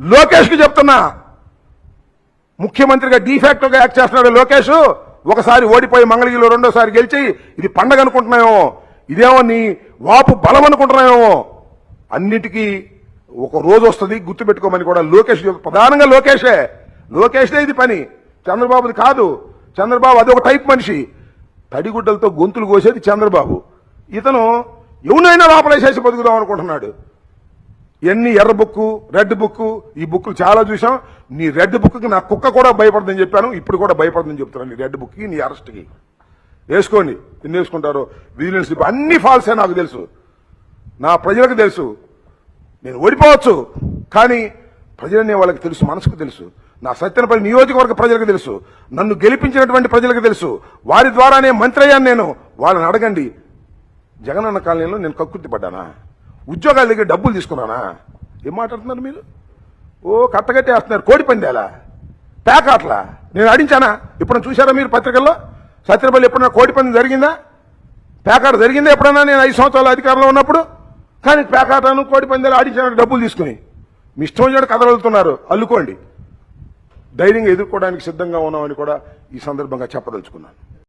లోకేష్కి చెప్తున్నా, ముఖ్యమంత్రిగా డీఫాక్టోగా యాక్ట్ చేస్తున్నాడు లోకేష్. ఒకసారి ఓడిపోయి మంగళగిరిలో రెండోసారి గెలిచి ఇది పండగ అనుకుంటున్నాయేమో, ఇదేమో నీ వాపు బలం అనుకుంటున్నాయేమో. అన్నిటికీ ఒక రోజు వస్తుంది గుర్తుపెట్టుకోమని కూడా లోకేష్, ప్రధానంగా లోకేష్దే ఇది పని, చంద్రబాబుది కాదు. చంద్రబాబు అదొక టైప్ మనిషి, తడిగుడ్డలతో గొంతులు కోసేది చంద్రబాబు. ఇతను ఎవనైనా లోపలేసేసి బతుకుదాం అనుకుంటున్నాడు. ఎన్ని ఎర్ర బుక్కు, రెడ్ బుక్కు, ఈ బుక్లు చాలా చూసాం. నీ రెడ్ బుక్కి నా కుక్క కూడా భయపడదని చెప్పాను, ఇప్పుడు కూడా భయపడదని చెప్తున్నాను. నీ రెడ్ బుక్కి, నీ అరెస్ట్కి వేసుకోండి, ఎన్ని వేసుకుంటారో. విజిలెన్స్ స్లిప్ అన్ని ఫాల్సే నాకు తెలుసు, నా ప్రజలకు తెలుసు. నేను ఓడిపోవచ్చు, కానీ ప్రజలనే వాళ్ళకి తెలుసు, మనసుకు తెలుసు. నా సత్యనపల్లి నియోజకవర్గ ప్రజలకు తెలుసు, నన్ను గెలిపించినటువంటి ప్రజలకు తెలుసు. వారి ద్వారానే మంత్రి అయ్యాను నేను. వాళ్ళని అడగండి, జగనన్న కాలనీలో నేను కక్కుర్తి పడ్డానా? ఉద్యోగాల దగ్గర డబ్బులు తీసుకున్నానా? ఏం మాట్లాడుతున్నారు మీరు? ఓ కట్టగట్టి వేస్తున్నారు. కోడి పందేలా, పేకాట్లా నేను ఆడించానా? ఎప్పుడైనా చూసారా మీరు పత్రికల్లో? సత్యనపల్లి ఎప్పుడైనా కోడి పందెం జరిగిందా? పేకాట జరిగిందా ఎప్పుడన్నా నేను 5 సంవత్సరాల అధికారంలో ఉన్నప్పుడు? కానీ పేకాటను కోడి పందేలు ఆడించాను డబ్బులు తీసుకుని. మీ ఇష్టం వచ్చినట్టు కథలుతున్నారు, అల్లుకోండి. ధైర్యంగా ఎదుర్కోవడానికి సిద్ధంగా ఉన్నామని కూడా ఈ సందర్భంగా చెప్పదలుచుకున్నాను.